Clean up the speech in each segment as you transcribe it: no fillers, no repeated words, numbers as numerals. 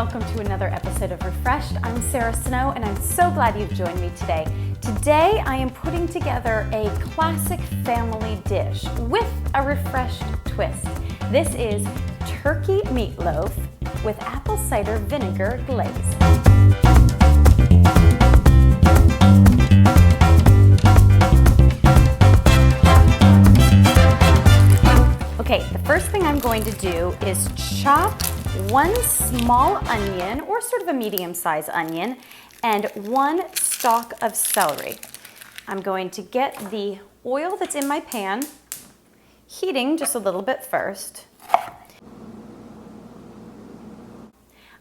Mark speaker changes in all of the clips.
Speaker 1: welcome to another episode of Refreshed. I'm Sarah Snow and I'm so glad you've joined me today. Today I am putting together a classic family dish with a refreshed twist. This is turkey meatloaf with apple cider vinegar glaze. Okay, the first thing I'm going to do is chop one small onion, or sort of a medium-sized onion, and one stalk of celery. I'm going to get the oil that's in my pan heating just a little bit first.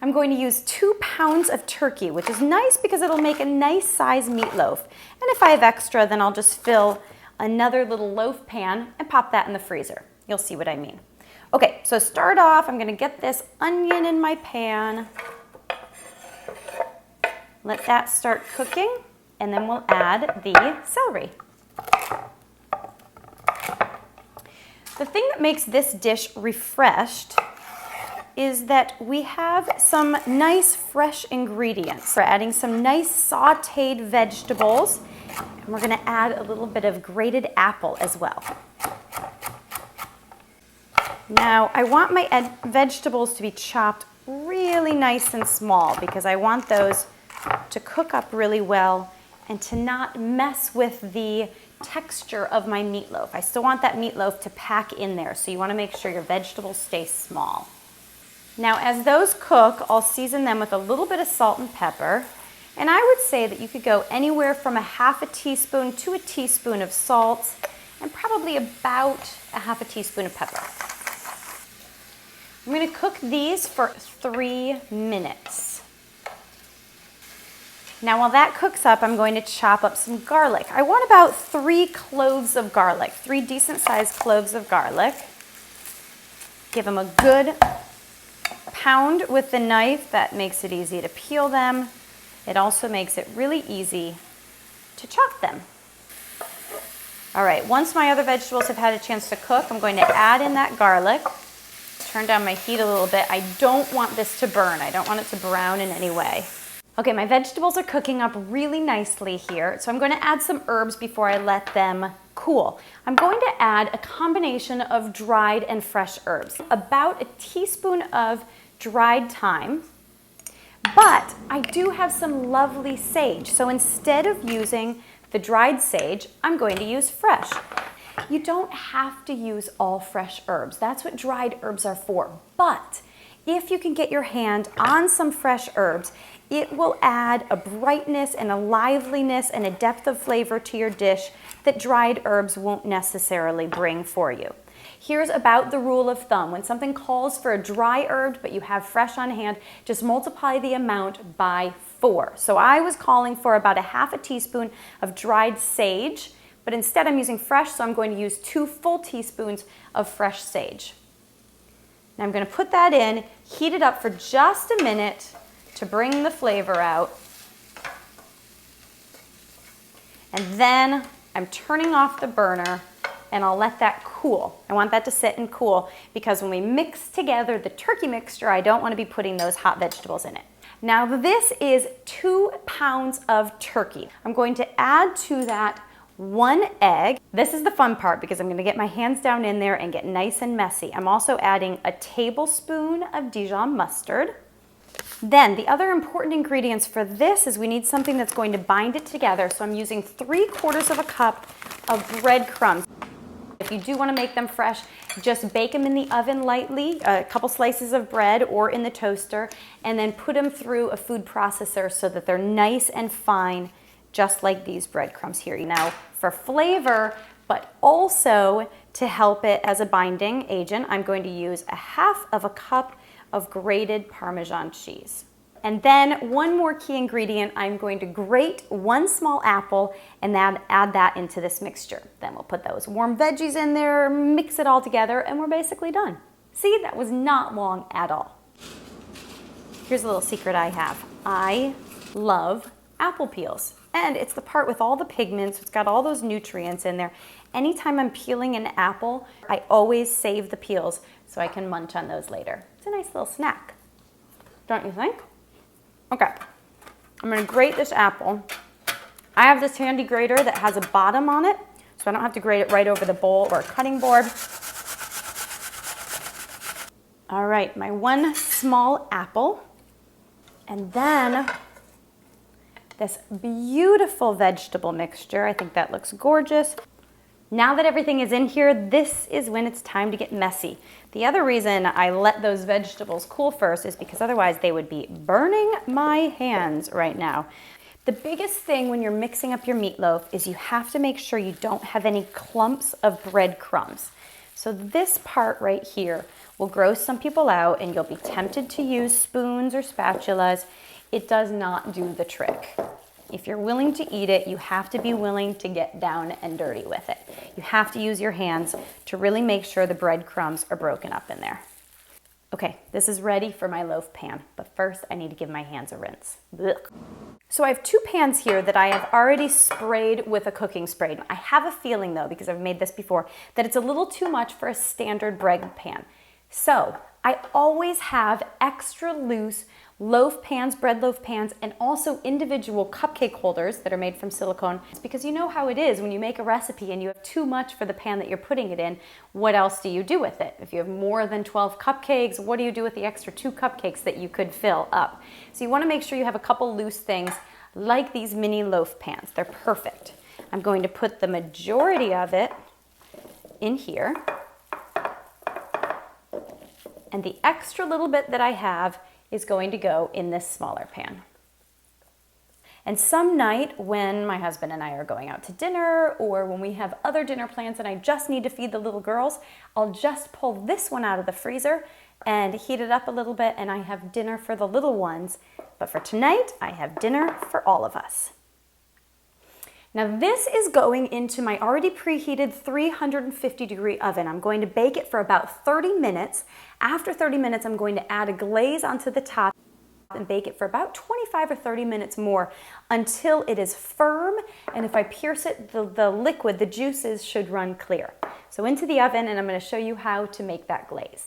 Speaker 1: I'm going to use 2 pounds of turkey, which is nice because it'll make a nice size meatloaf. And if I have extra, then I'll just fill another little loaf pan and pop that in the freezer. You'll see what I mean. Okay, so start off, I'm gonna get this onion in my pan. Let that start cooking, and then we'll add the celery. The thing that makes this dish refreshed is that we have some nice fresh ingredients. We're adding some nice sautéed vegetables, and we're gonna add a little bit of grated apple as well. Now, I want my vegetables to be chopped really nice and small because I want those to cook up really well and to not mess with the texture of my meatloaf. I still want that meatloaf to pack in there, so you want to make sure your vegetables stay small. Now, as those cook, I'll season them with a little bit of salt and pepper, and I would say that you could go anywhere from a half a teaspoon to a teaspoon of salt and probably about a half a teaspoon of pepper. I'm going to cook these for 3 minutes. Now while that cooks up, I'm going to chop up some garlic. I want about 3 cloves of garlic, 3 decent sized cloves of garlic. Give them a good pound with the knife. That makes it easy to peel them. It also makes it really easy to chop them. All right, once my other vegetables have had a chance to cook, I'm going to add in that garlic. Turn down my heat a little bit. I don't want this to burn. I don't want it to brown in any way. Okay, my vegetables are cooking up really nicely here, so I'm going to add some herbs before I let them cool. I'm going to add a combination of dried and fresh herbs. About a teaspoon of dried thyme, but I do have some lovely sage. So instead of using the dried sage, I'm going to use fresh. You don't have to use all fresh herbs. That's what dried herbs are for. But if you can get your hand on some fresh herbs, it will add a brightness and a liveliness and a depth of flavor to your dish that dried herbs won't necessarily bring for you. Here's about the rule of thumb. When something calls for a dry herb, but you have fresh on hand, just multiply the amount by 4. So I was calling for about a half a teaspoon of dried sage, but instead I'm using fresh, so I'm going to use 2 full teaspoons of fresh sage. Now I'm going to put that in, heat it up for just a minute to bring the flavor out. And then I'm turning off the burner and I'll let that cool. I want that to sit and cool because when we mix together the turkey mixture, I don't want to be putting those hot vegetables in it. Now this is 2 pounds of turkey. I'm going to add to that 1 egg. This is the fun part because I'm going to get my hands down in there and get nice and messy. I'm also adding a tablespoon of Dijon mustard. Then the other important ingredients for this is we need something that's going to bind it together. So I'm using 3/4 of a cup of breadcrumbs. If you do want to make them fresh, just bake them in the oven lightly, a couple slices of bread or in the toaster, and then put them through a food processor so that they're nice and fine, just like these breadcrumbs here. Now, for flavor, but also to help it as a binding agent, I'm going to use a half of a cup of grated Parmesan cheese. And then one more key ingredient, I'm going to grate 1 small apple and then add that into this mixture. Then we'll put those warm veggies in there, mix it all together, and we're basically done. See, that was not long at all. Here's a little secret I have. I love apple peels. And it's the part with all the pigments, it's got all those nutrients in there. Anytime I'm peeling an apple, I always save the peels so I can munch on those later. It's a nice little snack. don't you think? Okay, I'm gonna grate this apple. I have this handy grater that has a bottom on it, so I don't have to grate it right over the bowl or a cutting board. All right, my one small apple, and then this beautiful vegetable mixture. I think that looks gorgeous. Now that everything is in here, this is when it's time to get messy. The other reason I let those vegetables cool first is because otherwise they would be burning my hands right now. The biggest thing when you're mixing up your meatloaf is you have to make sure you don't have any clumps of breadcrumbs. So this part right here will gross some people out and you'll be tempted to use spoons or spatulas. It does not do the trick. If you're willing to eat it, you have to be willing to get down and dirty with it. You have to use your hands to really make sure the breadcrumbs are broken up in there. Okay, this is ready for my loaf pan, but first I need to give my hands a rinse. Ugh. So I have two pans here that I have already sprayed with a cooking spray. I have a feeling though, because I've made this before, that it's a little too much for a standard bread pan. So I always have extra loose loaf pans, bread loaf pans, and also individual cupcake holders that are made from silicone. It's because you know how it is when you make a recipe and you have too much for the pan that you're putting it in, what else do you do with it? If you have more than 12 cupcakes, what do you do with the extra 2 cupcakes that you could fill up? So you want to make sure you have a couple loose things like these mini loaf pans. They're perfect. I'm going to put the majority of it in here. And the extra little bit that I have is going to go in this smaller pan. And some night when my husband and I are going out to dinner or when we have other dinner plans and I just need to feed the little girls, I'll just pull this one out of the freezer and heat it up a little bit and I have dinner for the little ones. But for tonight, I have dinner for all of us. Now this is going into my already preheated 350-degree oven. I'm going to bake it for about 30 minutes. After 30 minutes, I'm going to add a glaze onto the top and bake it for about 25 or 30 minutes more until it is firm. And if I pierce it, the liquid, the juices should run clear. So into the oven, and I'm going to show you how to make that glaze.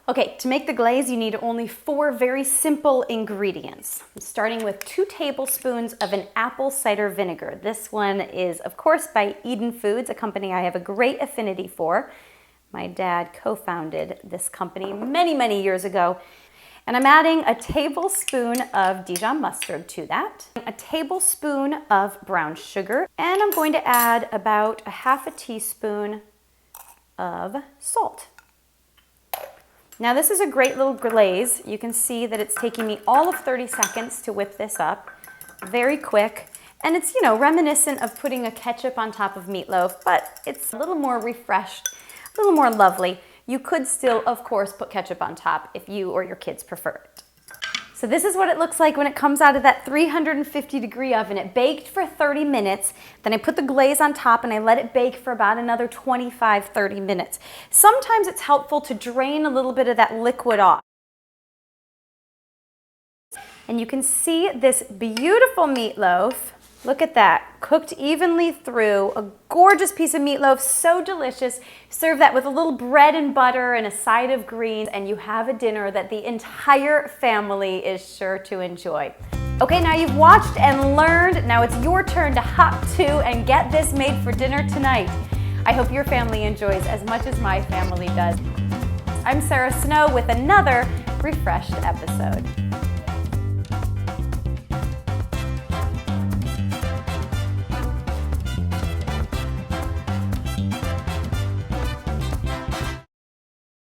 Speaker 1: Okay, to make the glaze, you need only 4 very simple ingredients. I'm starting with 2 tablespoons of an apple cider vinegar. This one is, of course, by Eden Foods, a company I have a great affinity for. My dad co-founded this company many, many years ago. And I'm adding a tablespoon of Dijon mustard to that, a tablespoon of brown sugar, and I'm going to add about a half a teaspoon of salt. Now this is a great little glaze. You can see that it's taking me all of 30 seconds to whip this up. Very quick. And it's, you know, reminiscent of putting a ketchup on top of meatloaf, but it's a little more refreshed, a little more lovely. You could still, of course, put ketchup on top if you or your kids prefer it. So this is what it looks like when it comes out of that 350-degree oven. It baked for 30 minutes. Then I put the glaze on top and I let it bake for about another 25-30 minutes. Sometimes it's helpful to drain a little bit of that liquid off. And you can see this beautiful meatloaf. Look at that, cooked evenly through, a gorgeous piece of meatloaf, so delicious. Serve that with a little bread and butter and a side of greens, and you have a dinner that the entire family is sure to enjoy. Okay, now you've watched and learned. Now it's your turn to hop to and get this made for dinner tonight. I hope your family enjoys as much as my family does. I'm Sarah Snow with another refreshed episode.